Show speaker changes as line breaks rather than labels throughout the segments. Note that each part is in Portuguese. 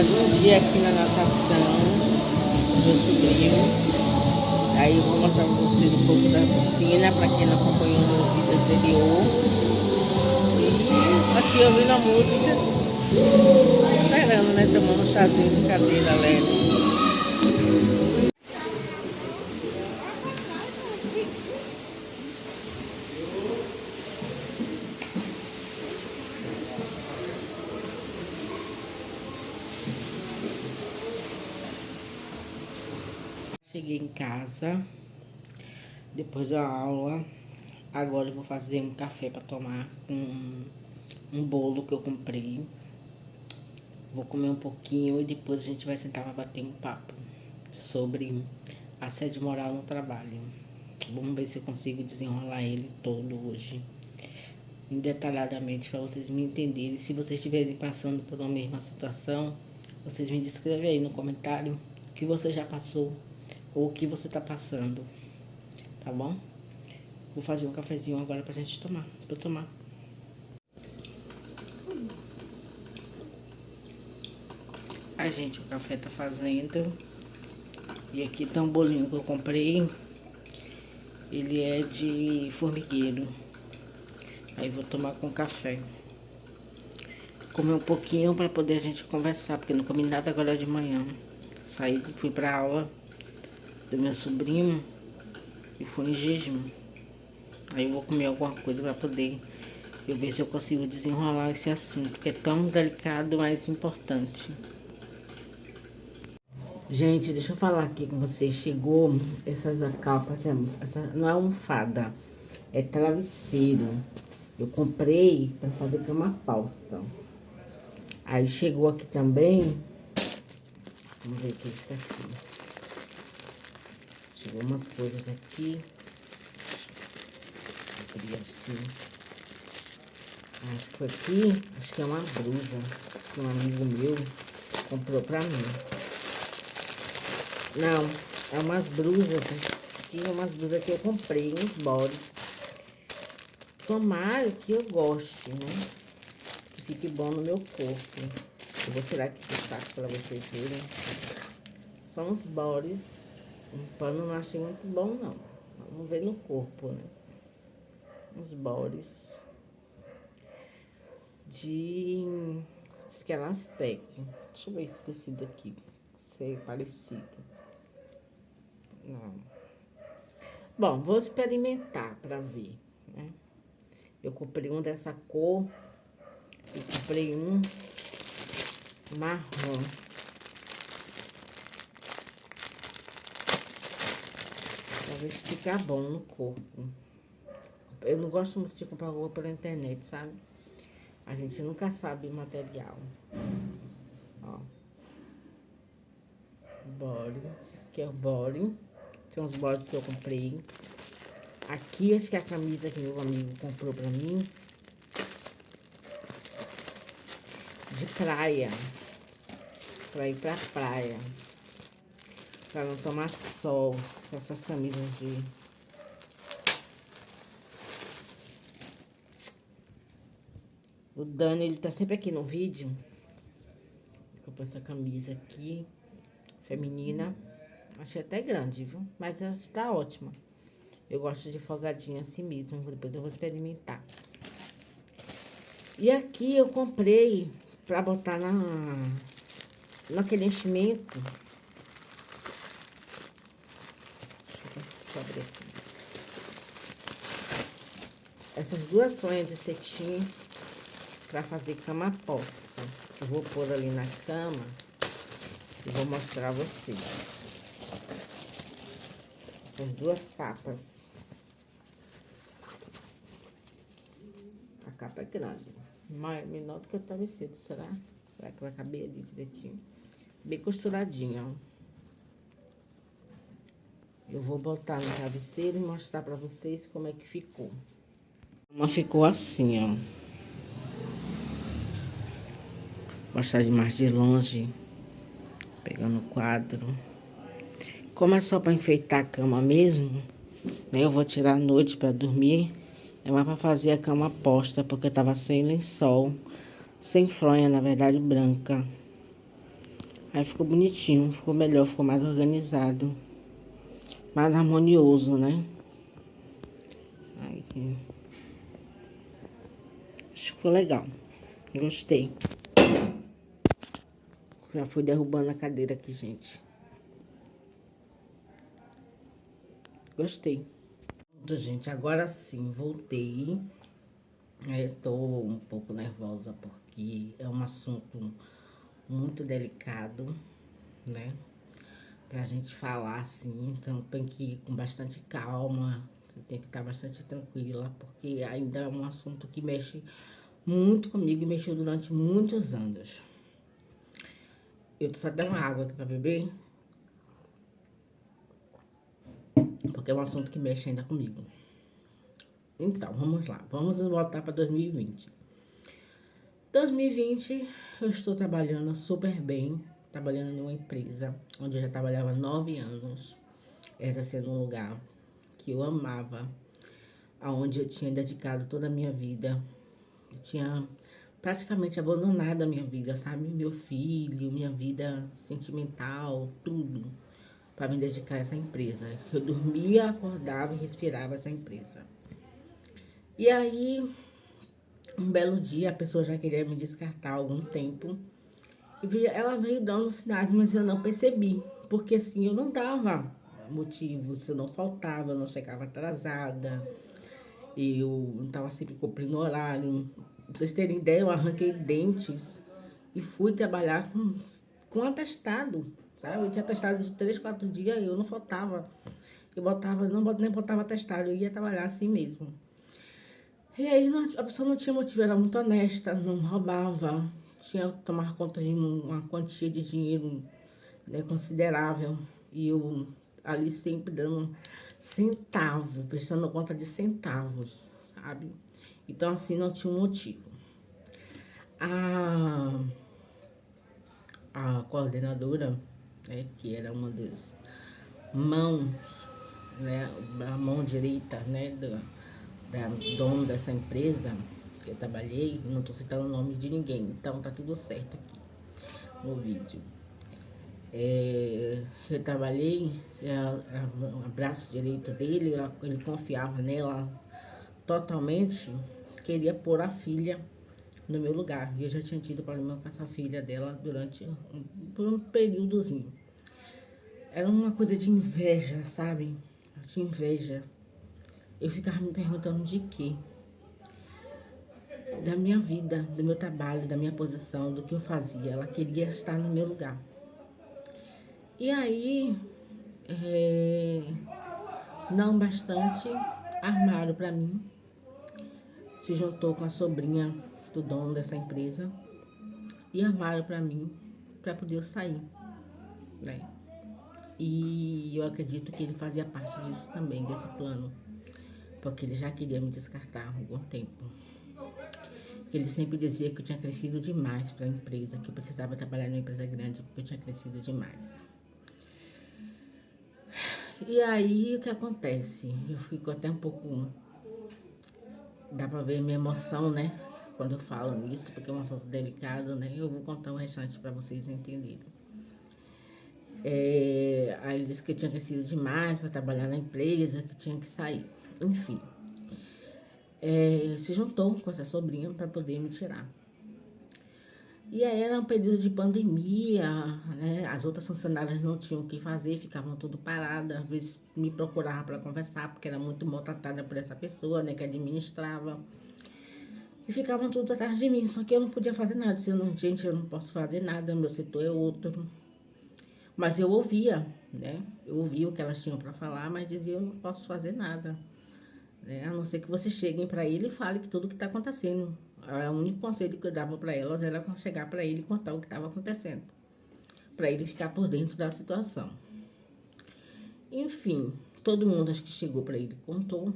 mais um dia aqui na natação, meu sobrinho. Aí eu vou mostrar pra vocês um pouco da piscina, para quem não acompanhou no vídeo anterior. E aqui ouvindo a música, esperando, né? Tomando um chazinho de cadeira leve. Cheguei em casa, depois da aula. Agora eu vou fazer um café para tomar com um bolo que eu comprei. Vou comer um pouquinho e depois a gente vai sentar para bater um papo sobre assédio moral no trabalho. Vamos ver se eu consigo desenrolar ele todo hoje, detalhadamente, para vocês me entenderem. Se vocês estiverem passando por uma mesma situação, vocês me descrevem aí no comentário o que você já passou ou o que você tá passando, tá bom? Vou fazer um cafezinho agora pra gente tomar, pra eu tomar. A gente, o café tá fazendo. E aqui tá um bolinho que eu comprei. Ele é de formigueiro. Aí vou tomar com café. Comer um pouquinho pra poder a gente conversar, porque não comi nada agora de manhã. Saí, fui pra aula do meu sobrinho e fui em jejum. Aí eu vou comer alguma coisa pra poder eu ver se eu consigo desenrolar esse assunto, que é tão delicado, mas importante. Gente, deixa eu falar aqui com vocês. Chegou essas capas, essa não é almofada, é travesseiro. Eu comprei pra fazer cama posta. Aí chegou aqui também. Vamos ver o que é isso aqui. Chegou umas coisas aqui. Abri assim. Acho que foi aqui. Acho que é uma blusa que um amigo meu comprou pra mim. Não, é umas blusas aqui, umas blusas que eu comprei, uns body. Tomara que eu goste, né? Que fique bom no meu corpo. Eu vou tirar aqui do saco pra vocês verem. São uns bodies. Um pano não achei muito bom, não. Vamos ver no corpo, né? Uns bodies de... Diz que é Elastec. Deixa eu ver esse tecido aqui. Se é parecido. Não. Bom, vou experimentar pra ver, né? Eu comprei um dessa cor. E comprei um marrom. Pra ver se fica bom no corpo. Eu não gosto muito de comprar roupa pela internet, sabe? A gente nunca sabe o material. Ó. Body. Aqui é o body. Tem uns bodies que eu comprei. Aqui, acho que é a camisa que meu amigo comprou pra mim. De praia. Pra ir pra praia. Pra não tomar sol. Com essas camisas de... O Dani, ele tá sempre aqui no vídeo. Comprei essa camisa aqui. Feminina. Achei até grande, viu? Mas acho que tá ótima. Eu gosto de folgadinha assim mesmo. Depois eu vou experimentar. E aqui eu comprei pra botar naquele enchimento. Deixa eu abrir aqui. Essas duas sonhas de cetim pra fazer cama posta. Eu vou pôr ali na cama e vou mostrar a vocês. Essas duas capas. A capa é grande. Menor do que o travesseiro, será? Será que vai caber ali direitinho? Bem costuradinha, ó. Eu vou botar no travesseiro e mostrar pra vocês como é que ficou. Uma ficou assim, ó. Mostrar de mais de longe. Pegando o quadro. Como é só pra enfeitar a cama mesmo, né? Eu vou tirar à noite pra dormir. É mais pra fazer a cama posta, porque eu tava sem lençol. Sem fronha, na verdade, branca. Aí ficou bonitinho, ficou melhor, ficou mais organizado. Mais harmonioso, né? Aí, acho que ficou legal. Gostei. Já fui derrubando a cadeira aqui, gente. Gostei. Então, gente, agora sim, voltei. Eu tô um pouco nervosa porque é um assunto muito delicado, né? Pra gente falar assim, então tem que ir com bastante calma, tem que estar bastante tranquila, porque ainda é um assunto que mexe muito comigo e mexeu durante muitos anos. Eu tô só dando água aqui pra beber, porque é um assunto que mexe ainda comigo. Então, vamos lá, vamos voltar para 2020. 2020, eu estou trabalhando super bem, trabalhando numa empresa onde eu já trabalhava há 9 anos, exercendo um lugar que eu amava, aonde eu tinha dedicado toda a minha vida. Eu tinha praticamente abandonado a minha vida, sabe? Meu filho, minha vida sentimental, tudo, para me dedicar a essa empresa. Eu dormia, acordava e respirava essa empresa. E aí, um belo dia, a pessoa já queria me descartar há algum tempo. E ela veio dando sinais, mas eu não percebi. Porque assim, eu não dava motivos, eu não faltava, eu não chegava atrasada. Eu não estava sempre cumprindo horário. Pra vocês terem ideia, eu arranquei dentes e fui trabalhar com atestado, sabe? Eu tinha atestado de 3, 4 dias e eu não faltava. Eu botava, nem botava atestado, eu ia trabalhar assim mesmo. E aí a pessoa não tinha motivo, era muito honesta, não roubava, tinha que tomar conta de uma quantia de dinheiro, né, considerável. E eu ali sempre dando centavo, prestando conta de centavos, sabe? Então assim não tinha um motivo. A, a coordenadora, né, que era uma das mãos, né, a mão direita, né, da dono dessa empresa que eu trabalhei, não estou citando o nome de ninguém, então tá tudo certo aqui no vídeo. Eu trabalhei, o braço direito dele, ele confiava nela totalmente, queria pôr a filha no meu lugar. E eu já tinha tido problema com essa filha dela por um períodozinho. Era uma coisa de inveja, sabe? Eu tinha inveja. Eu ficava me perguntando de quê? Da minha vida, do meu trabalho, da minha posição, do que eu fazia. Ela queria estar no meu lugar. E aí, não bastante, armaram para mim. Se juntou com a sobrinha do dono dessa empresa e armaram para mim para poder eu sair, né? E eu acredito que ele fazia parte disso também, desse plano, porque ele já queria me descartar há algum tempo. Ele sempre dizia que eu tinha crescido demais para a empresa, que eu precisava trabalhar numa empresa grande, porque eu tinha crescido demais. E aí, o que acontece? Eu fico até um pouco... Dá pra ver minha emoção, né? Quando eu falo nisso, porque é um assunto delicado, né? Eu vou contar o restante pra vocês entenderem. Aí ele disse que eu tinha crescido demais para trabalhar na empresa, que tinha que sair. Enfim, se juntou com essa sobrinha para poder me tirar. E aí era um período de pandemia, né? As outras funcionárias não tinham o que fazer, ficavam tudo paradas. Às vezes me procuravam para conversar, porque era muito maltratada por essa pessoa, né? Que administrava. E ficavam tudo atrás de mim, só que eu não podia fazer nada. Se eu não, gente, eu não posso fazer nada, meu setor é outro. Mas eu ouvia, né? Eu ouvia o que elas tinham para falar, mas dizia, eu não posso fazer nada. Né? A não ser que vocês cheguem para ele e falem que tudo que está acontecendo. O único conselho que eu dava para elas era chegar para ele e contar o que estava acontecendo. Para ele ficar por dentro da situação. Enfim, todo mundo acho que chegou para ele e contou.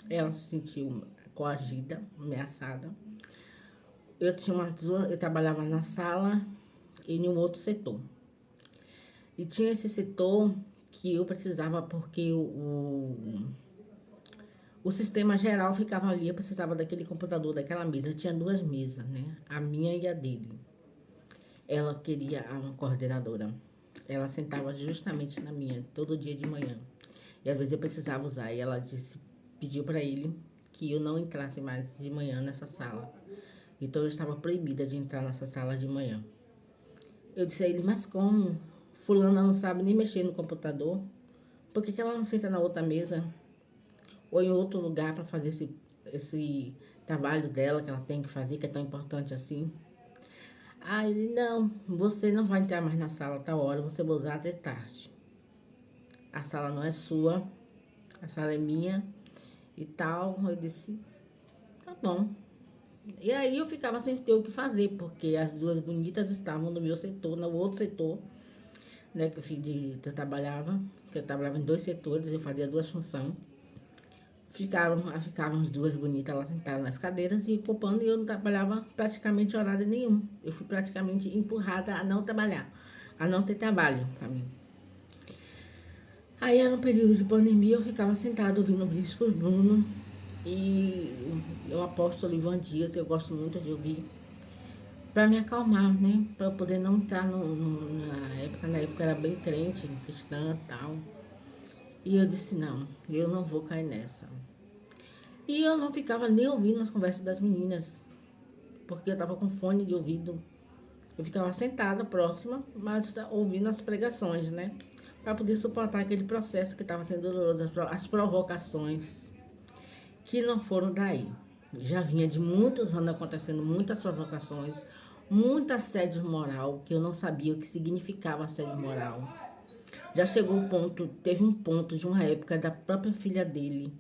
Ela se sentiu coagida, ameaçada. Eu trabalhava na sala e em um outro setor. E tinha esse setor que eu precisava porque o sistema geral ficava ali, eu precisava daquele computador, daquela mesa. Tinha 2 mesas, né? A minha e a dele. ela queria uma coordenadora. Ela sentava justamente na minha, todo dia de manhã. E às vezes eu precisava usar. E ela disse, pediu para ele que eu não entrasse mais de manhã nessa sala. Então eu estava proibida de entrar nessa sala de manhã. Eu disse a ele, mas como? Fulana não sabe nem mexer no computador. Por que ela não senta na outra mesa? Ou em outro lugar para fazer esse trabalho dela que ela tem que fazer, que é tão importante assim? Ah, ele, não, você não vai entrar mais na sala a tal hora, você vai usar até tarde. A sala não é sua, a sala é minha e tal. Eu disse, tá bom. E aí eu ficava sem ter o que fazer, porque as duas bonitas estavam no meu setor, no outro setor, né, que eu trabalhava, que eu trabalhava em dois setores, eu fazia duas funções. Ficavam as duas bonitas lá sentadas nas cadeiras e ocupando, e eu não trabalhava praticamente horário nenhum. Eu fui praticamente empurrada a não trabalhar, a não ter trabalho para mim. Aí era um período de pandemia, eu ficava sentada ouvindo o Bispo Bruno e o apóstolo Ivan Dias, eu gosto muito de ouvir, para me acalmar, né? Para eu poder não estar na época eu era bem crente, cristã e tal. E eu disse, não, eu não vou cair nessa. E eu não ficava nem ouvindo as conversas das meninas, porque eu tava com fone de ouvido. Eu ficava sentada próxima, mas ouvindo as pregações, né? Para poder suportar aquele processo que estava sendo doloroso, as provocações, que não foram daí. Já vinha de muitos anos acontecendo muitas provocações, muito assédio moral, que eu não sabia o que significava assédio moral. Já chegou o ponto, teve um ponto de uma época da própria filha dele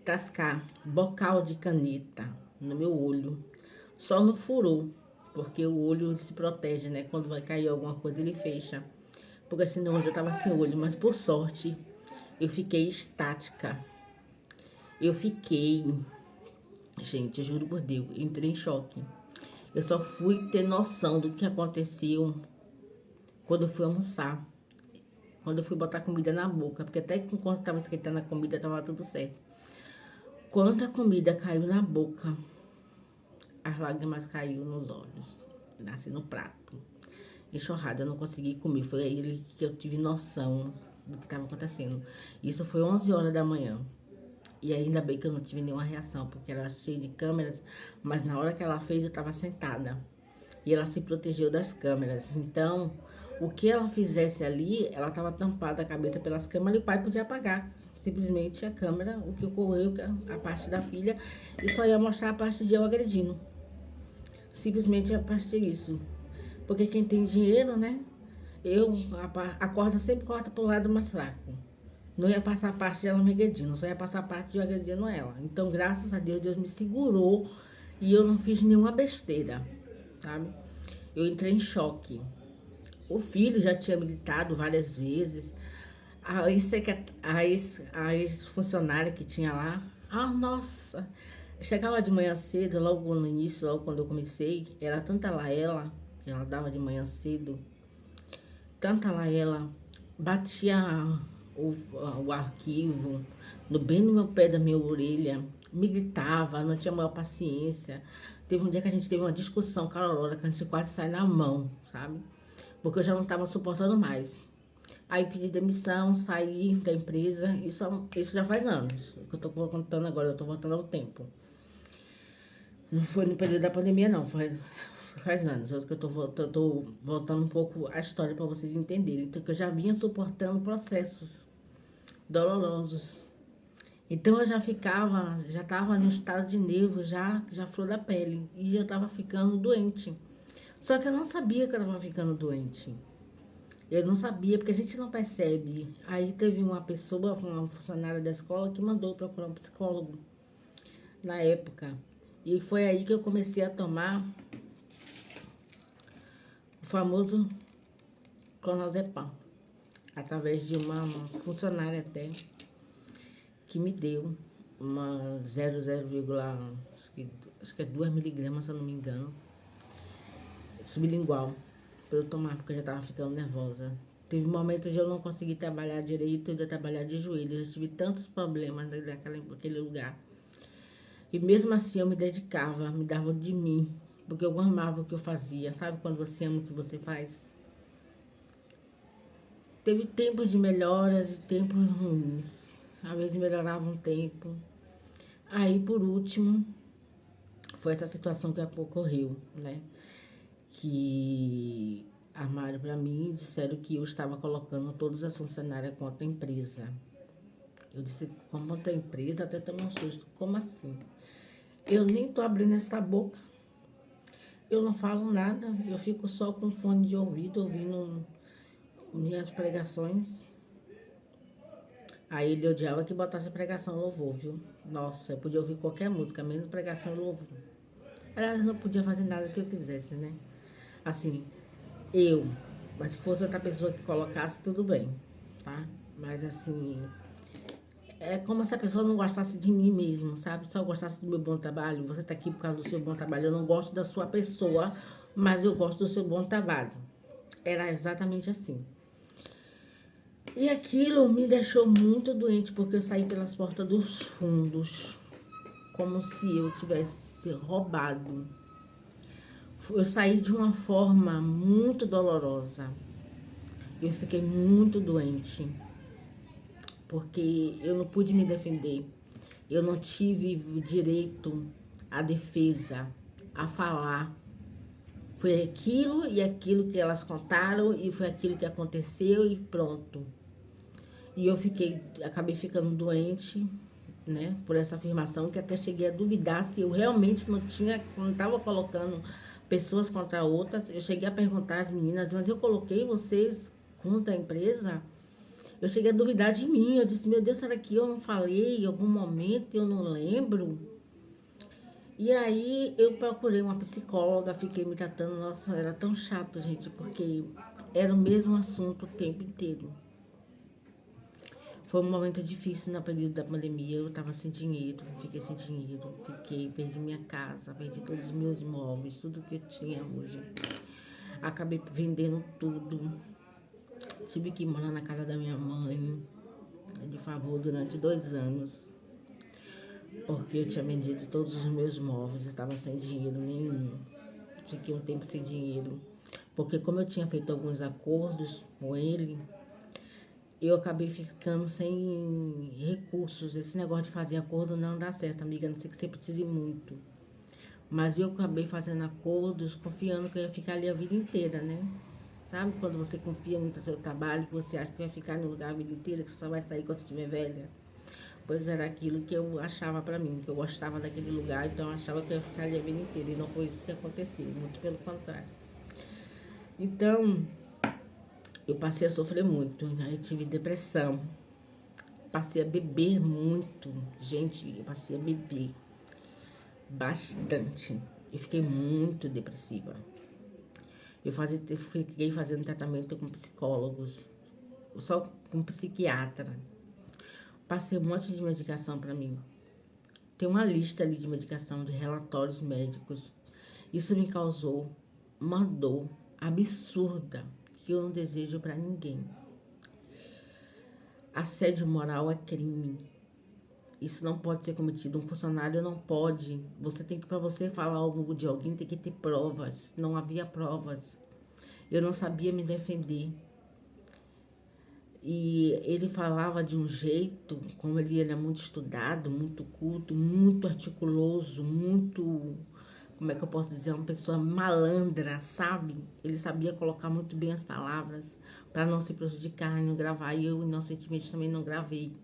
tascar bocal de caneta no meu olho. Só não furou, porque o olho se protege, né? Quando vai cair alguma coisa, ele fecha. Porque senão eu já tava sem olho, mas por sorte eu fiquei estática. Eu fiquei, gente, eu juro por Deus, entrei em choque. Eu só fui ter noção do que aconteceu quando eu fui almoçar. Quando eu fui botar comida na boca, porque até que enquanto estava esquentando a comida, estava tudo certo. Quando a comida caiu na boca, as lágrimas caíram nos olhos, nasci no prato. Enxurrada, eu não consegui comer. Foi aí que eu tive noção do que estava acontecendo. Isso foi 11 horas da manhã. E ainda bem que eu não tive nenhuma reação, porque era cheio de câmeras, mas na hora que ela fez, eu estava sentada. E ela se protegeu das câmeras. Então, o que ela fizesse ali, ela estava tampada a cabeça pelas câmeras e o pai podia apagar simplesmente a câmera, o que ocorreu, a parte da filha, e só ia mostrar a parte de eu agredindo. Simplesmente a parte disso. Porque quem tem dinheiro, né? A corda sempre corta pro lado mais fraco. Não ia passar a parte de ela me agredindo, só ia passar a parte de eu agredindo ela. Então, graças a Deus, Deus me segurou e eu não fiz nenhuma besteira, sabe? Eu entrei em choque. O filho já tinha militado várias vezes. A ex-funcionária que tinha lá, nossa, chegava de manhã cedo, logo no início, logo quando eu comecei, era tanta lá ela, que ela dava de manhã cedo, tanta lá ela, batia o arquivo bem no meu pé da minha orelha, me gritava, não tinha maior paciência. Teve um dia que a gente teve uma discussão calorosa, que a gente quase sai na mão, sabe? Porque eu já não estava suportando mais. Aí pedi demissão, saí da empresa, isso já faz anos. O que eu tô contando agora, eu tô voltando ao tempo. Não foi no período da pandemia, não, faz anos. Eu tô voltando um pouco a história para vocês entenderem. Então, que eu já vinha suportando processos dolorosos. Então eu já tava no estado de nervo, já flor da pele. E já tava ficando doente. Só que eu não sabia que eu tava ficando doente. Eu não sabia, porque a gente não percebe. Aí teve uma pessoa, uma funcionária da escola, que mandou procurar um psicólogo na época. E foi aí que eu comecei a tomar o famoso clonazepam, através de uma funcionária até, que me deu uma 0,0, acho que é 2 miligramas, se eu não me engano, sublingual, para eu tomar, porque eu já estava ficando nervosa. Teve momentos de eu não conseguir trabalhar direito, eu ia trabalhar de joelho. Eu já tive tantos problemas naquele lugar. E mesmo assim eu me dedicava, me dava de mim, porque eu amava o que eu fazia. Sabe quando você ama o que você faz? Teve tempos de melhoras e tempos ruins. Às vezes melhorava um tempo. Aí, por último, foi essa situação que ocorreu, né? Que armaram para mim e disseram que eu estava colocando todas as funcionárias contra a empresa. Eu disse, como contra a empresa? Até tomei um susto. Como assim? Eu nem tô abrindo essa boca. Eu não falo nada. Eu fico só com fone de ouvido, ouvindo minhas pregações. Aí ele odiava que botasse pregação e louvor, viu? Nossa, eu podia ouvir qualquer música, menos pregação e louvor. Aliás, eu não podia fazer nada que eu quisesse, né? Assim, mas se fosse outra pessoa que colocasse, tudo bem, tá? Mas assim, é como se a pessoa não gostasse de mim mesmo, sabe? Só gostasse do meu bom trabalho. Você tá aqui por causa do seu bom trabalho. Eu não gosto da sua pessoa, mas eu gosto do seu bom trabalho. Era exatamente assim. E aquilo me deixou muito doente, porque eu saí pelas portas dos fundos, como se eu tivesse roubado. Eu saí de uma forma muito dolorosa. Eu fiquei muito doente, porque eu não pude me defender. Eu não tive direito à defesa, a falar. Foi aquilo e aquilo que elas contaram e foi aquilo que aconteceu e pronto. E eu acabei ficando doente, né, por essa afirmação, que até cheguei a duvidar se eu realmente não estava colocando pessoas contra outras. Eu cheguei a perguntar às meninas, mas eu coloquei vocês contra a empresa? Eu cheguei a duvidar de mim. Eu disse, meu Deus, será que eu não falei em algum momento? Eu não lembro. E aí eu procurei uma psicóloga, fiquei me tratando. Nossa, era tão chato, gente, porque era o mesmo assunto o tempo inteiro. Foi um momento difícil no período da pandemia. Eu tava sem dinheiro, fiquei sem dinheiro, perdi minha casa, perdi todos os meus imóveis, tudo que eu tinha hoje. Acabei vendendo tudo. Tive que morar na casa da minha mãe, de favor, durante 2 anos. Porque eu tinha vendido todos os meus móveis, estava sem dinheiro nenhum. Fiquei um tempo sem dinheiro. Porque como eu tinha feito alguns acordos com ele, eu acabei ficando sem recursos. Esse negócio de fazer acordo não dá certo, amiga, a não ser que você precise muito. Mas eu acabei fazendo acordos, confiando que eu ia ficar ali a vida inteira, né? Sabe quando você confia muito no seu trabalho, que você acha que vai ficar no lugar a vida inteira, que você só vai sair quando você estiver velha? Pois era aquilo que eu achava pra mim, que eu gostava daquele lugar, então eu achava que eu ia ficar ali a vida inteira. E não foi isso que aconteceu, muito pelo contrário. Então, eu passei a sofrer muito, aí tive depressão. Passei a beber muito. Gente, eu passei a beber bastante. Eu fiquei muito depressiva. Eu fiquei fazendo tratamento com psicólogos, só com psiquiatra. Passei um monte de medicação pra mim. Tem uma lista ali de medicação, de relatórios médicos. Isso me causou uma dor absurda que eu não desejo pra ninguém. Assédio moral é crime. Isso não pode ser cometido. Um funcionário não pode. Você tem que, para você falar algo de alguém, tem que ter provas. Não havia provas. Eu não sabia me defender. E ele falava de um jeito, como ele era muito estudado, muito culto, muito articuloso, muito, como é que eu posso dizer, uma pessoa malandra, sabe? Ele sabia colocar muito bem as palavras para não se prejudicar e não gravar. E eu, inocentemente, também não gravei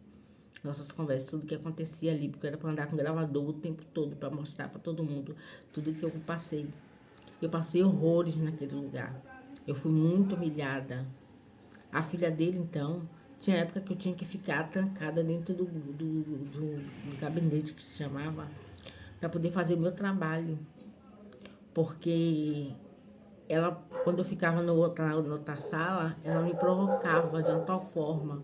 nossas conversas, tudo que acontecia ali, porque era para andar com gravador o tempo todo, para mostrar para todo mundo tudo que eu passei. Eu passei horrores naquele lugar. Eu fui muito humilhada. A filha dele, então, tinha época que eu tinha que ficar trancada dentro do gabinete, que se chamava, para poder fazer o meu trabalho. Porque ela, quando eu ficava na outra sala, ela me provocava de uma tal forma,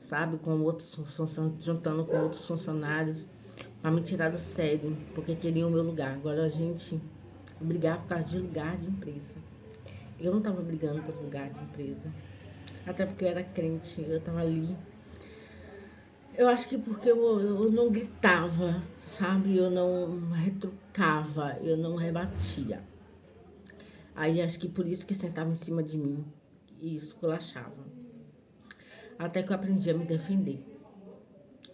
sabe, com outros funcionários, juntando com outros funcionários, para me tirar do sério, porque queriam o meu lugar. Agora a gente brigar por causa de lugar de empresa. Eu não estava brigando por lugar de empresa. Até porque eu era crente, eu estava ali Eu acho que porque eu não gritava, sabe? Eu não retrucava, eu não rebatia. Aí acho que por isso que sentava em cima de mim e esculachava. Até que eu aprendi a me defender.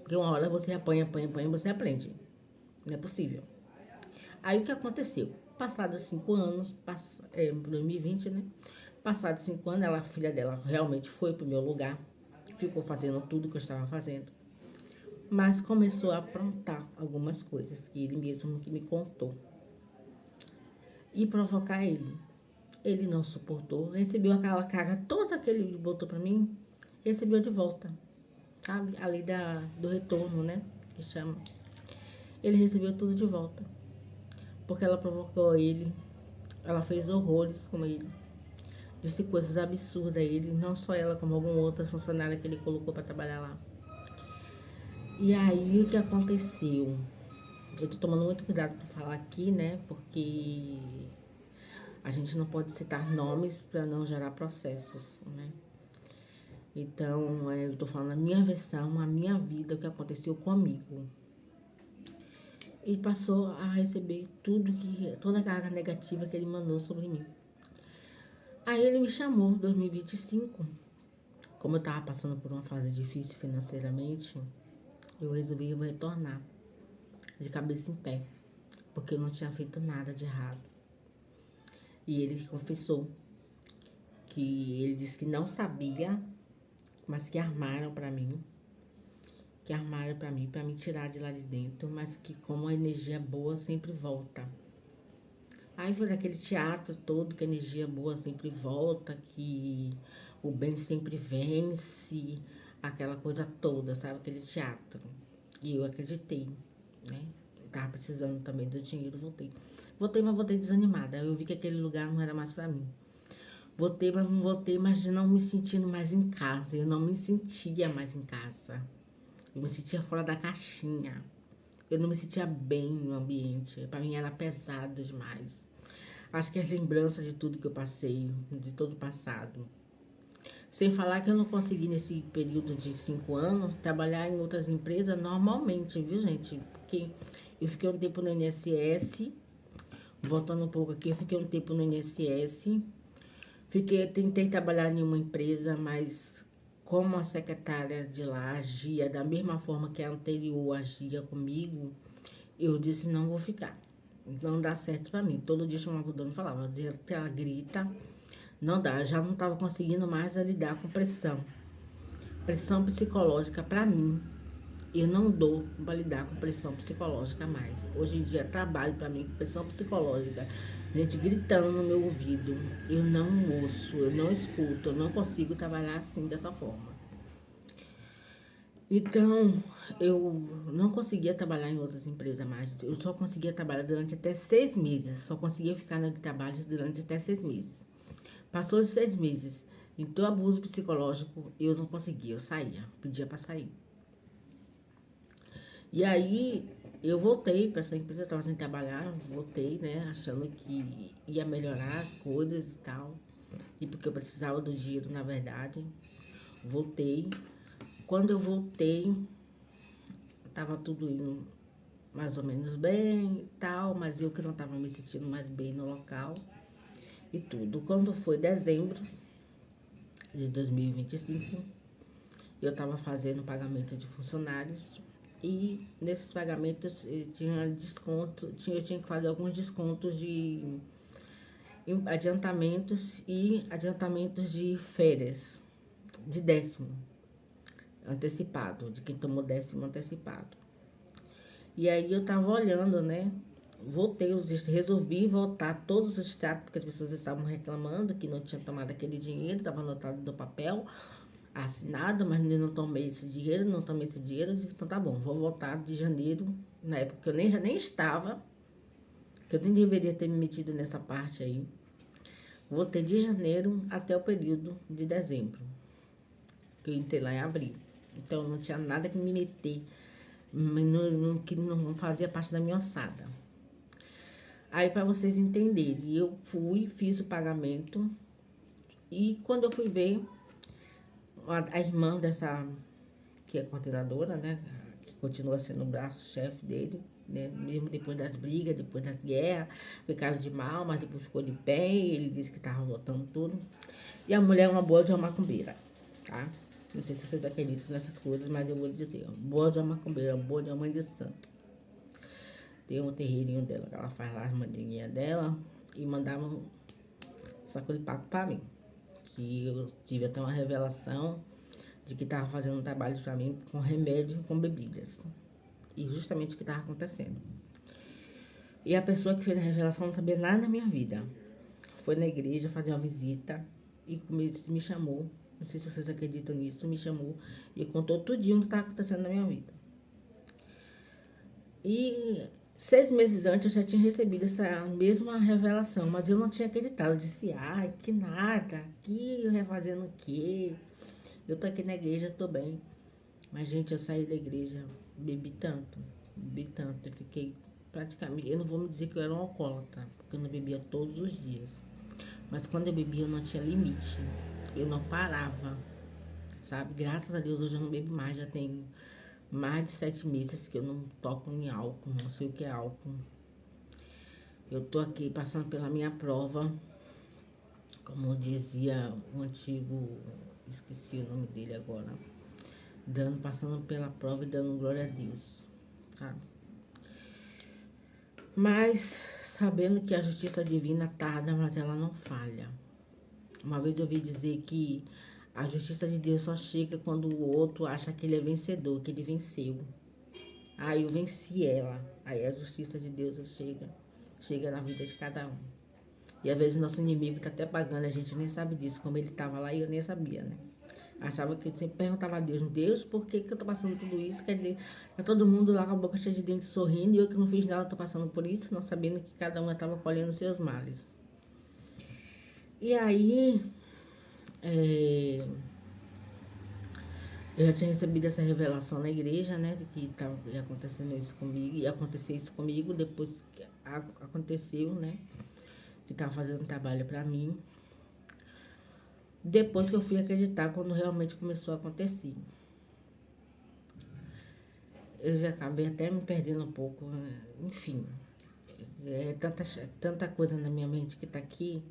Porque uma hora você apanha, apanha, apanha, você aprende. Não é possível. Aí o que aconteceu? Passados 5 anos, 2020, né? Passados 5 anos, a filha dela realmente foi pro meu lugar. Ficou fazendo tudo que eu estava fazendo. Mas começou a aprontar algumas coisas que ele mesmo que me contou. E provocar ele. Ele não suportou, recebeu aquela carga toda que ele botou pra mim, recebeu de volta, sabe? A lei do retorno, né? Que chama. Ele recebeu tudo de volta. Porque ela provocou ele, ela fez horrores com ele, disse coisas absurdas a ele, não só ela, como algumas outras funcionárias que ele colocou pra trabalhar lá. E aí o que aconteceu? Eu tô tomando muito cuidado pra falar aqui, né? Porque a gente não pode citar nomes para não gerar processos, né? Então, eu tô falando a minha versão, a minha vida, o que aconteceu comigo. E passou a receber toda a carga negativa que ele mandou sobre mim. Aí ele me chamou em 2025. Como eu tava passando por uma fase difícil financeiramente, eu resolvi retornar de cabeça em pé, porque eu não tinha feito nada de errado. E ele confessou que ele disse que não sabia, mas que armaram para mim, para me tirar de lá de dentro, mas que como a energia boa sempre volta. Aí foi daquele teatro todo que a energia boa sempre volta, que o bem sempre vence, aquela coisa toda, sabe? Aquele teatro. E eu acreditei, né? Eu tava precisando também do dinheiro, voltei. Voltei, mas voltei desanimada. Eu vi que aquele lugar não era mais pra mim. Voltei, mas não voltei, mas não me sentindo mais em casa. Eu não me sentia mais em casa. Eu me sentia fora da caixinha. Eu não me sentia bem no ambiente. Pra mim era pesado demais. Acho que as lembranças de tudo que eu passei, de todo o passado. Sem falar que eu não consegui, nesse período de 5 anos, trabalhar em outras empresas normalmente, viu, gente? Porque eu fiquei um tempo no INSS, voltando um pouco aqui, eu fiquei um tempo no INSS. Tentei trabalhar em uma empresa, mas como a secretária de lá agia da mesma forma que a anterior agia comigo, eu disse, não vou ficar. Não dá certo pra mim. Todo dia eu chamava o dono e falava, dizia que ela grita, não dá. Eu já não tava conseguindo mais lidar com pressão. Pressão psicológica pra mim. Eu não dou pra lidar com pressão psicológica mais. Hoje em dia trabalho pra mim com pressão psicológica. Gente gritando no meu ouvido. Eu não ouço, eu não escuto, eu não consigo trabalhar assim, dessa forma. Então, eu não conseguia trabalhar em outras empresas mais. Eu só conseguia trabalhar durante até 6 meses. Só conseguia ficar no trabalho durante até 6 meses. Passou de 6 meses. Então, abuso psicológico, eu não conseguia. Eu saía, pedia pra sair. E aí, eu voltei para essa empresa, estava sem trabalhar. Voltei, né, achando que ia melhorar as coisas e tal. E porque eu precisava do dinheiro, na verdade. Voltei. Quando eu voltei, tava tudo indo mais ou menos bem e tal, mas eu que não tava me sentindo mais bem no local e tudo. Quando foi dezembro de 2025, eu tava fazendo pagamento de funcionários e nesses pagamentos tinha desconto, eu tinha que fazer alguns descontos de adiantamentos e adiantamentos de férias, de décimo antecipado, de quem tomou décimo antecipado. E aí eu tava olhando, né? Resolvi voltar todos os extratos, porque as pessoas estavam reclamando que não tinha tomado aquele dinheiro, estava anotado no papel, assinado, mas eu não tomei esse dinheiro, então tá bom, vou voltar de janeiro, na época que eu já nem estava, que eu nem deveria ter me metido nessa parte aí. Voltei de janeiro até o período de dezembro, que eu entrei lá em abril. Então não tinha nada que me meter, que não fazia parte da minha ossada. Aí, para vocês entenderem, eu fiz o pagamento e quando eu fui ver, a irmã que é coordenadora, né? Que continua sendo o braço-chefe dele, né? Mesmo depois das brigas, depois das guerras, ficaram de mal, mas depois ficou de bem, ele disse que estava voltando tudo. E a mulher é uma boa de uma macumbeira, tá? Não sei se vocês acreditam nessas coisas, mas eu vou dizer, ó, boa de uma macumbeira, boa de uma mãe de santo. Tem um terreirinho dela, que ela faz lá as mandinguinhas dela, e mandava um saco de paco pra mim. Que eu tive até uma revelação de que estava fazendo trabalhos para mim com remédio e com bebidas. E justamente o que estava acontecendo. E a pessoa que fez a revelação não sabia nada da minha vida. Foi na igreja fazer uma visita e me chamou. Não sei se vocês acreditam nisso, me chamou e contou tudinho o que estava acontecendo na minha vida. E 6 meses antes eu já tinha recebido essa mesma revelação, mas eu não tinha acreditado. Eu disse, ai, que nada, que eu ia fazendo o quê? Eu tô aqui na igreja, tô bem. Mas, gente, eu saí da igreja, bebi tanto, eu fiquei praticamente... Eu não vou me dizer que eu era um alcoólatra, porque eu não bebia todos os dias. Mas quando eu bebia, eu não tinha limite. Eu não parava, sabe? Graças a Deus, hoje eu não bebo mais. Já tem mais de 7 meses que eu não toco em álcool, não sei o que é álcool. Eu tô aqui passando pela minha prova, como dizia o antigo... Esqueci o nome dele agora. Passando pela prova e dando glória a Deus, sabe? Mas sabendo que a justiça divina tarda, mas ela não falha. Uma vez eu ouvi dizer que a justiça de Deus só chega quando o outro acha que ele é vencedor, que ele venceu. Aí eu venci ela. Aí a justiça de Deus chega na vida de cada um. E às vezes nosso inimigo tá até pagando, a gente nem sabe disso, como ele tava lá e eu nem sabia, né? Achava que sempre perguntava a Deus, Deus, por que eu tô passando tudo isso? Quer dizer, tá todo mundo lá com a boca cheia de dentes sorrindo e eu que não fiz nada tô passando por isso, não sabendo que cada um estava colhendo seus males. E aí, eu já tinha recebido essa revelação na igreja, né, de que ia acontecendo isso comigo, ia acontecer isso comigo, depois que aconteceu, né, que tava fazendo trabalho pra mim. Depois que eu fui acreditar, quando realmente começou a acontecer. Eu já acabei até me perdendo um pouco, né? Enfim. É tanta coisa na minha mente que tá aqui.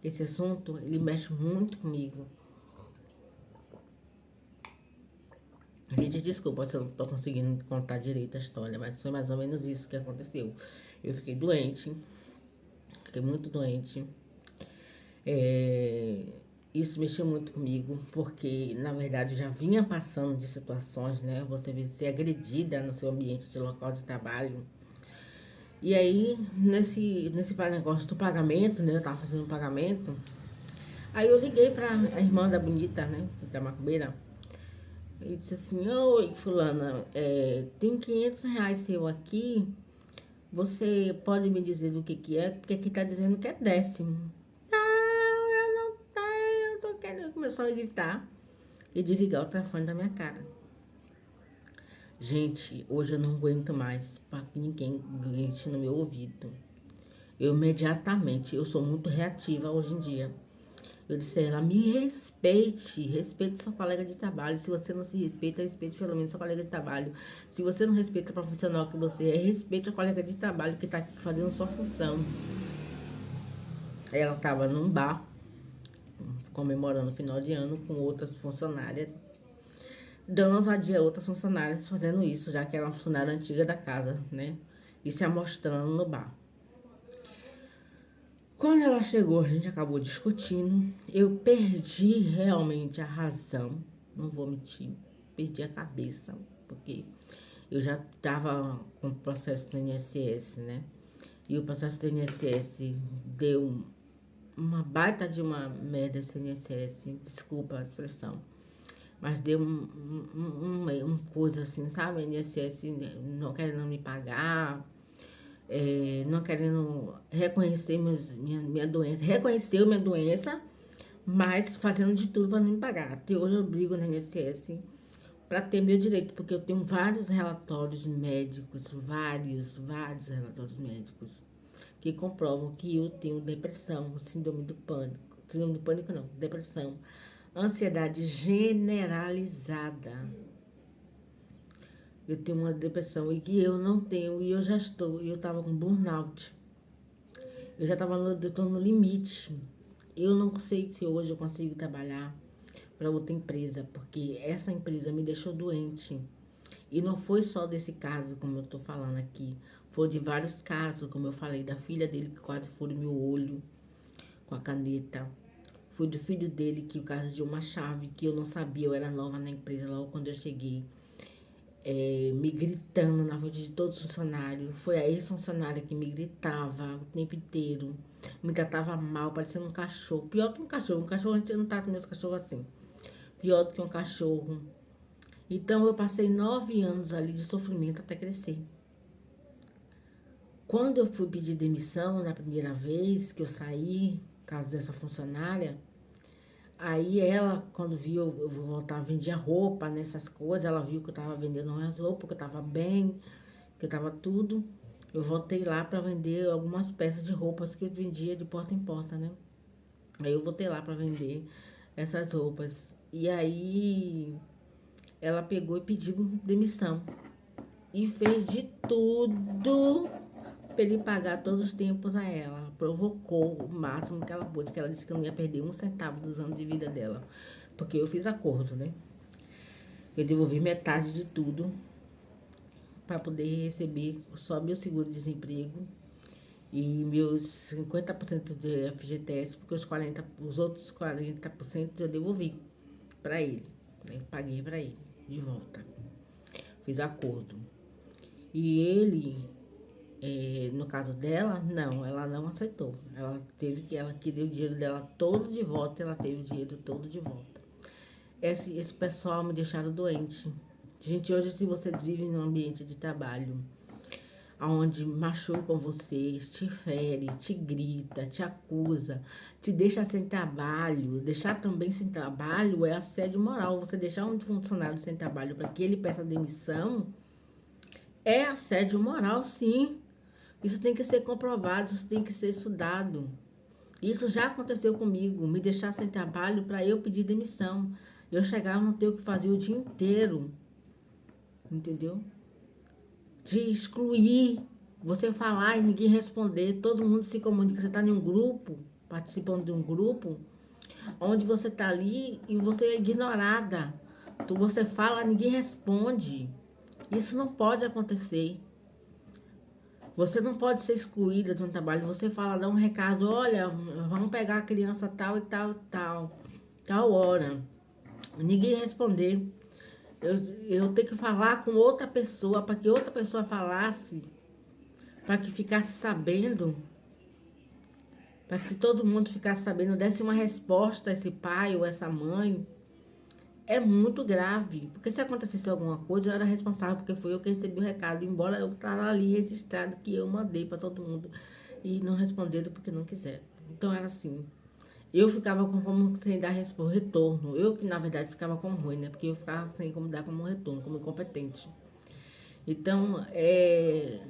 Esse assunto, ele mexe muito comigo. Gente, desculpa se eu não tô conseguindo contar direito a história, mas foi mais ou menos isso que aconteceu. Eu fiquei doente, fiquei muito doente. Isso mexeu muito comigo, porque na verdade eu já vinha passando de situações, né? Você ser agredida no seu ambiente de local de trabalho. E aí, nesse negócio do pagamento, né? Eu tava fazendo um pagamento. Aí eu liguei pra a irmã da Bonita, né? Da macumbeira. E disse assim, oi, fulana, tem R$ 500 seu aqui. Você pode me dizer do que é? Porque aqui tá dizendo que é décimo. Não, eu não tenho, eu tô querendo. Começou a gritar e desligar o telefone da minha cara. Gente, hoje eu não aguento mais para que ninguém grite no meu ouvido. Eu imediatamente, eu sou muito reativa hoje em dia. Eu disse a ela, me respeite seu colega de trabalho. Se você não se respeita, respeite pelo menos seu colega de trabalho. Se você não respeita o profissional que você é, respeite a colega de trabalho que tá aqui fazendo sua função. Ela estava num bar, comemorando o final de ano com outras funcionárias, dando ousadia a outras funcionárias fazendo isso, já que era uma funcionária antiga da casa, né? E se amostrando no bar. Quando ela chegou, a gente acabou discutindo. Eu perdi realmente a razão, não vou mentir, perdi a cabeça, porque eu já estava com o processo do INSS, né? E o processo do INSS deu uma baita de uma merda esse INSS, desculpa a expressão, mas deu um coisa assim, sabe? O INSS não querendo me pagar, não querendo reconhecer minha doença. Reconheceu minha doença, mas fazendo de tudo para não me pagar. Até hoje eu brigo na INSS para ter meu direito, porque eu tenho vários relatórios médicos, vários relatórios médicos, que comprovam que eu tenho depressão, síndrome do pânico não, depressão, ansiedade generalizada. eu tenho uma depressão e que eu não tenho, e eu já estou, eu estava com burnout. Eu já estava eu tô no limite. Eu não sei se hoje eu consigo trabalhar para outra empresa, porque essa empresa me deixou doente. E não foi só desse caso, como eu tô falando aqui. Foi de vários casos, como eu falei, da filha dele que quase furou meu olho com a caneta. Foi do filho dele que o caso de uma chave que eu não sabia, eu era nova na empresa logo quando eu cheguei. Me gritando na frente de todos os funcionários. Foi a ex-funcionária que me gritava o tempo inteiro. Me tratava mal, parecendo um cachorro. Pior que um cachorro. Um cachorro, a gente não trata meus cachorros assim. Pior do que um cachorro. Então, eu passei 9 anos ali de sofrimento até crescer. Quando eu fui pedir demissão, na primeira vez que eu saí, por causa dessa funcionária, aí ela, quando viu eu voltar, vendia roupa, nessas coisas, ela viu que eu tava vendendo umas roupas, que eu tava bem, que eu tava tudo. Eu voltei lá para vender algumas peças de roupas que eu vendia de porta em porta, né? Aí eu voltei lá para vender essas roupas. E aí ela pegou e pediu demissão. E fez de tudo para ele pagar todos os tempos a ela. Provocou o máximo que ela pôde, que ela disse que eu não ia perder um centavo dos anos de vida dela. Porque eu fiz acordo, né? Eu devolvi metade de tudo para poder receber só meu seguro-desemprego e meus 50% de FGTS, porque os outros 40% eu devolvi para ele, né? Paguei para ele de volta. Fiz acordo. E ele, no caso dela, não, ela não aceitou. Ela queria o dinheiro dela todo de volta, ela teve o dinheiro todo de volta. Esse pessoal me deixaram doente. Gente, hoje se vocês vivem num ambiente de trabalho onde machucam vocês, te fere, te grita, te acusa, te deixa sem trabalho. Deixar também sem trabalho é assédio moral. Você deixar um funcionário sem trabalho para que ele peça demissão é assédio moral, sim. Isso tem que ser comprovado, isso tem que ser estudado. Isso já aconteceu comigo, me deixar sem trabalho para eu pedir demissão. Eu chegar e não ter o que fazer o dia inteiro, entendeu? De excluir, você falar e ninguém responder, todo mundo se comunica, você está em um grupo, participando de um grupo, onde você está ali e você é ignorada. Você fala, ninguém responde. Isso não pode acontecer. Você não pode ser excluída de um trabalho. Você fala, dá um recado, olha, vamos pegar a criança tal e tal, tal hora. Ninguém responder. Eu tenho que falar com outra pessoa, para que outra pessoa falasse, para que ficasse sabendo, para que todo mundo ficasse sabendo, desse uma resposta a esse pai ou essa mãe. É muito grave, porque se acontecesse alguma coisa, eu era responsável, porque foi eu que recebi o recado, embora eu estava ali registrado que eu mandei para todo mundo e não responderam porque não quiseram. Então era assim, eu ficava como sem dar retorno, eu que na verdade ficava com ruim, né? Porque eu ficava sem como dar como retorno, como incompetente. Então,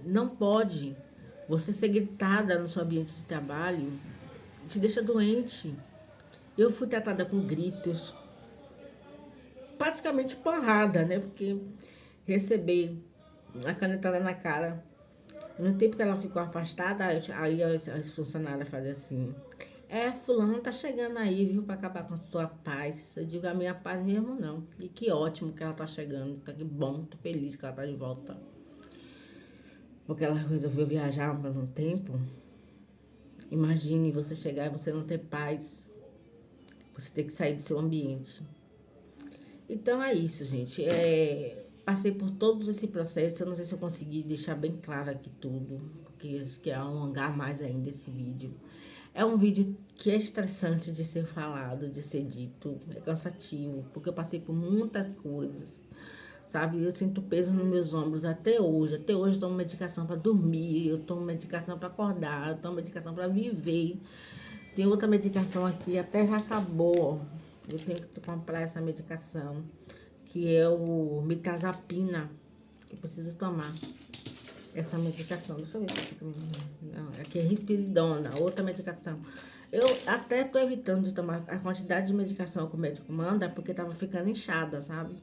não pode você ser gritada no seu ambiente de trabalho, te deixa doente. Eu fui tratada com gritos, praticamente porrada, né? Porque receber a canetada na cara. No tempo que ela ficou afastada, aí as funcionárias fazem assim: fulano tá chegando aí, viu, pra acabar com a sua paz. Eu digo, a minha paz mesmo não. E que ótimo que ela tá chegando, tá que bom, tô feliz que ela tá de volta. Porque ela resolveu viajar por um tempo. Imagine você chegar e você não ter paz. Você ter que sair do seu ambiente. Então é isso, gente. Passei por todos esse processo. Eu não sei se eu consegui deixar bem claro aqui tudo, porque acho que é alongar mais ainda esse vídeo. É um vídeo que é estressante de ser falado, de ser dito. É cansativo, porque eu passei por muitas coisas, sabe? Eu sinto peso nos meus ombros até hoje. Até hoje eu tomo medicação para dormir, eu tomo medicação para acordar, eu tomo medicação para viver. Tem outra medicação aqui, até já acabou. Eu tenho que comprar essa medicação, que é o Mirtazapina. Eu preciso tomar essa medicação. Deixa eu ver se aqui. Não, aqui é Risperidona, outra medicação. Eu até tô evitando de tomar a quantidade de medicação que o médico manda, porque tava ficando inchada, sabe?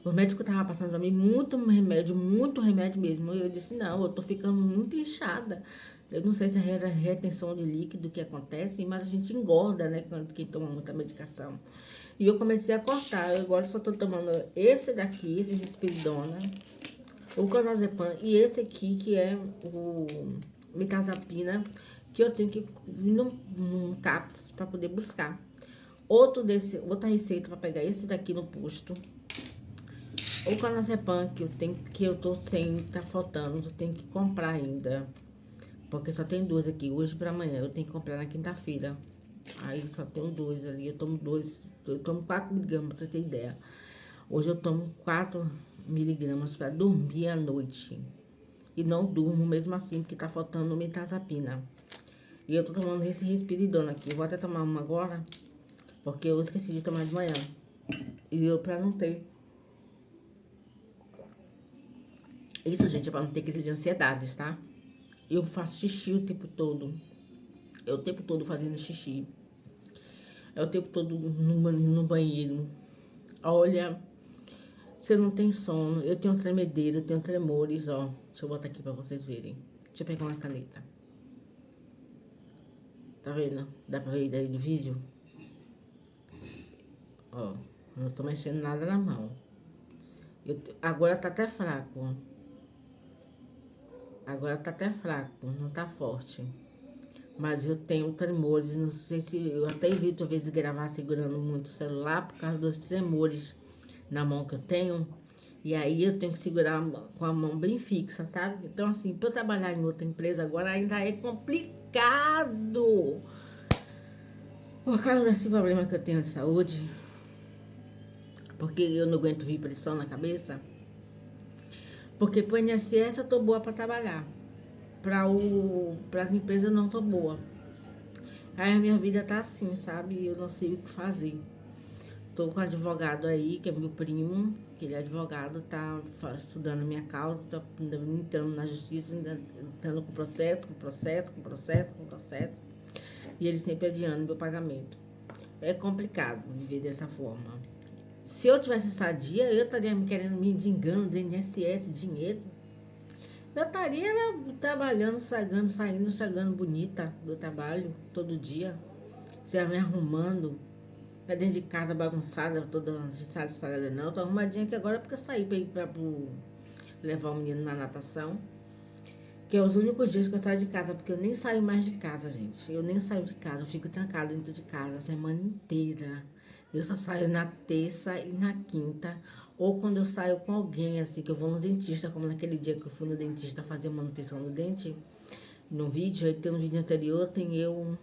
Os médicos estavam passando pra mim muito remédio mesmo. Eu disse, não, eu tô ficando muito inchada. Eu não sei se é retenção de líquido que acontece, mas a gente engorda, né, quando quem toma muita medicação. E eu comecei a cortar. Eu agora só tô tomando esse daqui, esse Risperidona, o clonazepam e esse aqui, que é o mirtazapina, que eu tenho que ir num CAPS para poder buscar. Outra receita para pegar esse daqui no posto. O clonazepam que eu tô sem, tá faltando, eu tenho que comprar ainda. Porque só tem 2 aqui, hoje para amanhã, eu tenho que comprar na quinta-feira. Aí só tenho 2 ali, eu tomo 4 miligramas, pra você ter ideia. Hoje eu tomo 4 miligramas para dormir à noite. E não durmo mesmo assim, porque tá faltando mirtazapina. E eu tô tomando esse Risperidona aqui. Eu vou até tomar uma agora, porque eu esqueci de tomar de manhã. E eu, pra não ter. Isso, gente, é pra não ter crise de ansiedades, tá? Eu faço xixi o tempo todo. É o tempo todo fazendo xixi. É o tempo todo no banheiro. Olha, você não tem sono. Eu tenho tremedeira, eu tenho tremores, ó. Deixa eu botar aqui pra vocês verem. Deixa eu pegar uma caneta. Tá vendo? Dá pra ver daí do vídeo? Ó, não tô mexendo nada na mão. Agora tá até fraco, ó. Agora tá até fraco, não tá forte. Mas eu tenho tremores, não sei se... Eu até evito, às vezes, gravar segurando muito o celular por causa dos tremores na mão que eu tenho. E aí eu tenho que segurar com a mão bem fixa, sabe? Então, assim, pra eu trabalhar em outra empresa agora ainda é complicado. Por causa desse problema que eu tenho de saúde, porque eu não aguento vir pressão na cabeça. Porque pro INSS eu tô boa pra trabalhar. Pras empresas eu não tô boa. Aí a minha vida tá assim, sabe? Eu não sei o que fazer. Tô com um advogado aí, que é meu primo, que ele é advogado, tá estudando minha causa, tá entrando na justiça, entrando com processo. E ele sempre adiando meu pagamento. É complicado viver dessa forma. Se eu tivesse sadia, eu estaria me querendo me engano do INSS, dinheiro. Eu estaria trabalhando, saindo bonita do trabalho todo dia. Se me arrumando. Pra dentro de casa bagunçada, toda salada não. Eu tô arrumadinha aqui agora porque eu saí pra levar o menino na natação. Que é os únicos dias que eu saio de casa, porque eu nem saio mais de casa, gente. Eu nem saio de casa, eu fico trancada dentro de casa a semana inteira. Eu só saio na terça e na quinta. Ou quando eu saio com alguém, assim, que eu vou no dentista, como naquele dia que eu fui no dentista fazer manutenção no dente. No vídeo, aí tem um vídeo anterior, tem eu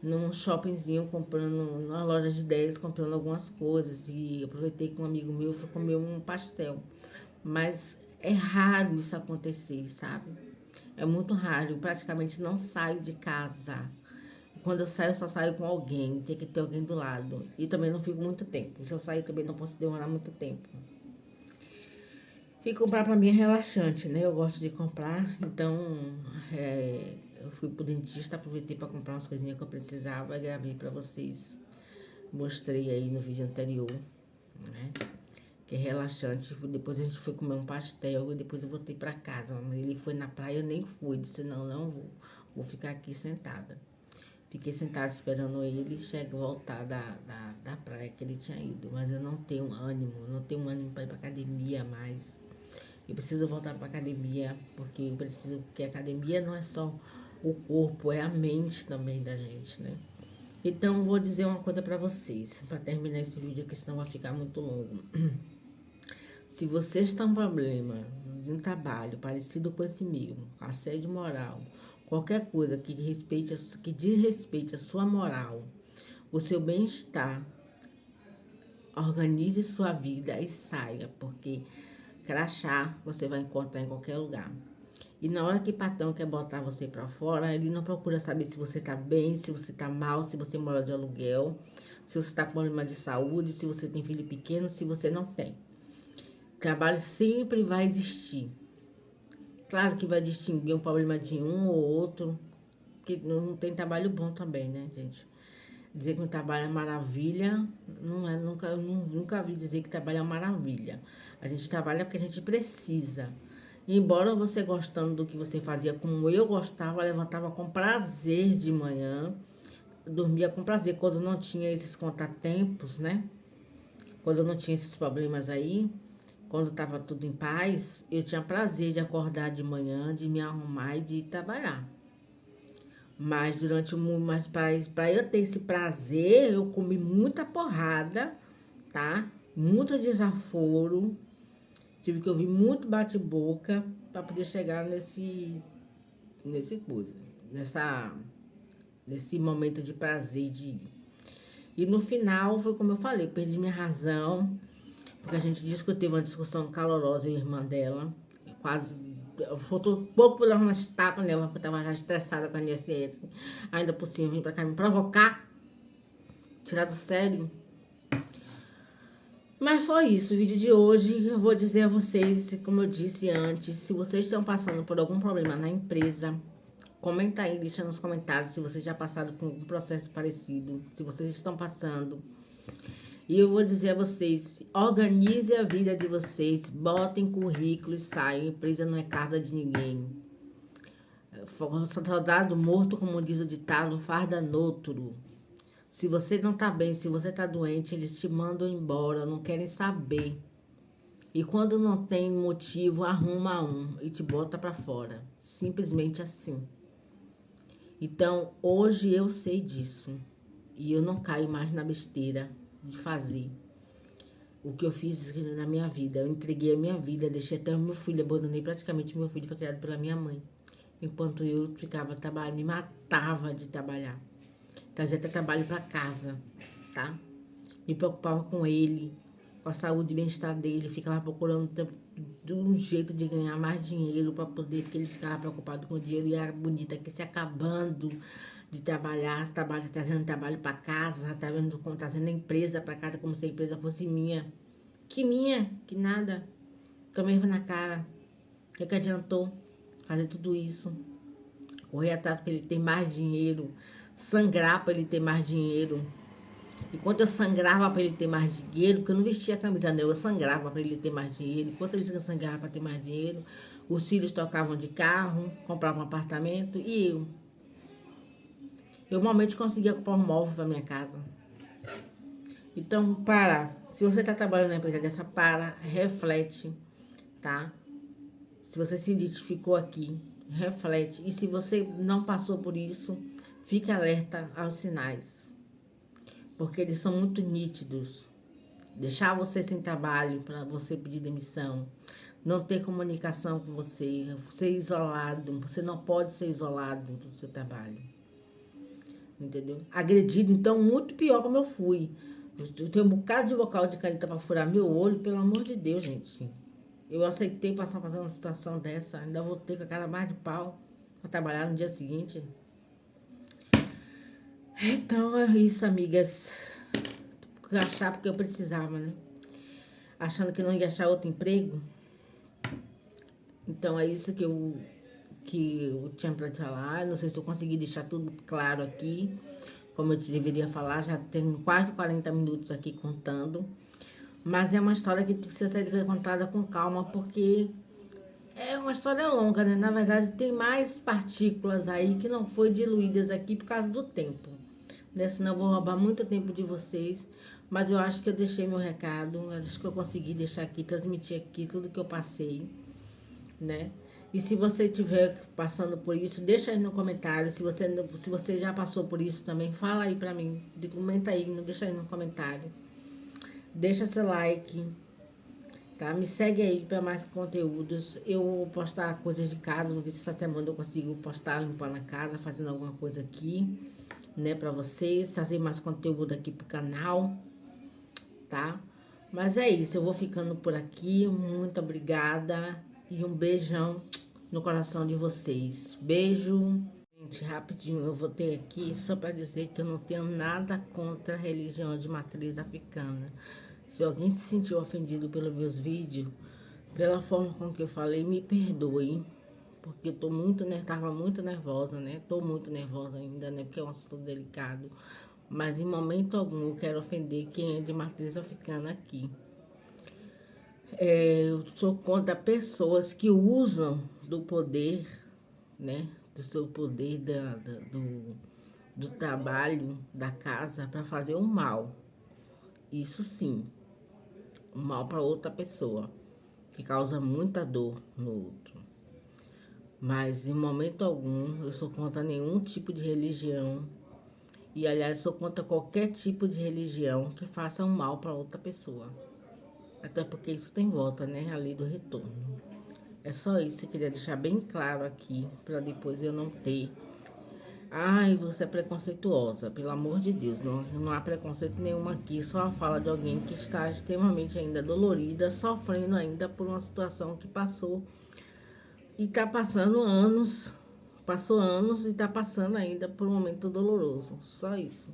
num shoppingzinho comprando, numa loja de 10 comprando algumas coisas. E aproveitei que um amigo meu foi comer um pastel. Mas é raro isso acontecer, sabe? É muito raro. Eu praticamente não saio de casa. Quando eu saio, eu só saio com alguém. Tem que ter alguém do lado. E também não fico muito tempo. Se eu sair, também não posso demorar muito tempo. E comprar pra mim é relaxante, né? Eu gosto de comprar. Então, eu fui pro dentista, aproveitei pra comprar umas coisinhas que eu precisava. Gravei pra vocês. Mostrei aí no vídeo anterior, né? Que é relaxante. Depois a gente foi comer um pastel e depois eu voltei pra casa. Ele foi na praia, eu nem fui. Disse, não vou. Vou ficar aqui sentada. Fiquei sentada esperando ele voltar da praia que ele tinha ido. Mas eu não tenho ânimo pra ir pra academia mais. Eu preciso voltar pra academia, porque a academia não é só o corpo, é a mente também da gente, né? Então, vou dizer uma coisa pra vocês, pra terminar esse vídeo aqui, senão vai ficar muito longo. Se você está com problema de um trabalho parecido com esse meu, assédio moral, qualquer coisa que diz respeito à sua moral, o seu bem-estar, organize sua vida e saia, porque crachá você vai encontrar em qualquer lugar. E na hora que o patrão quer botar você pra fora, ele não procura saber se você tá bem, se você tá mal, se você mora de aluguel, se você tá com problema de saúde, se você tem filho pequeno, se você não tem. Trabalho sempre vai existir. Claro que vai distinguir um problema de um ou outro, porque não tem trabalho bom também, né, gente? Dizer que um trabalho é maravilha, Não é, nunca vi dizer que trabalho é uma maravilha. A gente trabalha porque a gente precisa. E embora você gostando do que você fazia, como eu gostava, levantava com prazer de manhã, dormia com prazer quando não tinha esses contratempos, né? Quando eu não tinha esses problemas aí, quando estava tudo em paz, eu tinha prazer de acordar de manhã, de me arrumar e de ir trabalhar. Mas mas para eu ter esse prazer, eu comi muita porrada, tá? Muito desaforo. Tive que ouvir muito bate-boca para poder chegar nesse coisa, nesse momento de prazer de ir. E no final, foi como eu falei, perdi minha razão, porque a gente discutiu uma discussão calorosa, a irmã dela, quase, faltou pouco para dar umas tapas nela, porque eu tava já estressada com a INSS, ainda por cima, vim pra cá me provocar, tirar do sério. Mas foi isso, o vídeo de hoje. Eu vou dizer a vocês, como eu disse antes, se vocês estão passando por algum problema na empresa, comenta aí, deixa nos comentários se vocês já passaram com um processo parecido, se vocês estão passando. E eu vou dizer a vocês, organize a vida de vocês, botem currículo e saiam. A empresa não é casa de ninguém. Soldado morto, como diz o ditado, farda noutro. Se você não tá bem, se você tá doente, eles te mandam embora, não querem saber. E quando não tem motivo, arruma um e te bota pra fora. Simplesmente assim. Então, hoje eu sei disso. E eu não caio mais na besteira de fazer o que eu fiz na minha vida. Eu entreguei a minha vida, deixei até o meu filho, abandonei praticamente meu filho, foi criado pela minha mãe. Enquanto eu ficava trabalhando, me matava de trabalhar. Trazia até trabalho para casa, tá? Me preocupava com ele, com a saúde e bem-estar dele. Ficava procurando de um jeito de ganhar mais dinheiro para poder, porque ele ficava preocupado com o dinheiro e era bonita aqui se acabando de trabalhar, trazendo trabalho para casa, trazendo a empresa para casa como se a empresa fosse minha. Que minha? Que nada. Tomei na cara. O que adiantou fazer tudo isso? Correr atrás para ele ter mais dinheiro, sangrar para ele ter mais dinheiro. Enquanto eu sangrava para ele ter mais dinheiro, porque eu não vestia a camisa dela, eu sangrava para ele ter mais dinheiro. Enquanto ele sangrava para ter mais dinheiro, os filhos tocavam de carro, compravam um apartamento e eu normalmente conseguia comprar um móvel para minha casa. Então, se você está trabalhando na empresa dessa, reflete, tá? Se você se identificou aqui, reflete. E se você não passou por isso, fique alerta aos sinais, porque eles são muito nítidos. Deixar você sem trabalho para você pedir demissão, não ter comunicação com você, ser isolado. Você não pode ser isolado do seu trabalho, entendeu? Agredido, então, muito pior como eu fui. Eu tenho um bocado de bocal de caneta para furar meu olho, pelo amor de Deus, gente. Eu aceitei passar uma situação dessa, ainda vou ter com a cara mais de pau para trabalhar no dia seguinte. Então é isso, amigas. Achar porque eu precisava, né? Achando que não ia achar outro emprego. Então é isso que eu tinha para te falar. Não sei se eu consegui deixar tudo claro aqui, como eu te deveria falar. Já tenho quase 40 minutos aqui contando. Mas é uma história que precisa ser contada com calma, porque é uma história longa, né? Na verdade, tem mais partículas aí que não foi diluídas aqui por causa do tempo, né? Senão eu vou roubar muito tempo de vocês. Mas eu acho que eu deixei meu recado, acho que eu consegui deixar aqui, transmitir aqui tudo que eu passei, né? E se você estiver passando por isso, deixa aí no comentário. Se você já passou por isso também, fala aí pra mim. Comenta aí, deixa aí no comentário. Deixa seu like, tá? Me segue aí para mais conteúdos. Eu vou postar coisas de casa, vou ver se essa semana eu consigo postar, limpando a casa, fazendo alguma coisa aqui, né, para vocês, fazer mais conteúdo aqui pro canal, tá? Mas é isso, eu vou ficando por aqui. Muito obrigada e um beijão no coração de vocês. Beijo. Gente, rapidinho, eu vou ter aqui só para dizer que eu não tenho nada contra a religião de matriz africana. Se alguém se sentiu ofendido pelos meus vídeos, pela forma com que eu falei, me perdoe. Porque eu tava muito nervosa, né? Tô muito nervosa ainda, né? Porque é um assunto delicado. Mas em momento algum eu quero ofender quem é de matriz africana aqui. Eu sou contra pessoas que usam do poder, né? Do seu poder do trabalho, da casa, para fazer um mal. Isso sim, um mal para outra pessoa, que causa muita dor no outro. Mas em momento algum eu sou contra nenhum tipo de religião. E aliás, sou contra qualquer tipo de religião que faça um mal para outra pessoa. Até porque isso tem volta, né? A lei do retorno. É só isso que eu queria deixar bem claro aqui, para depois eu não ter. Ai, você é preconceituosa, pelo amor de Deus, não há preconceito nenhum aqui, só a fala de alguém que está extremamente ainda dolorida, sofrendo ainda por uma situação que passou e está passando anos, passou anos e está passando ainda por um momento doloroso, só isso.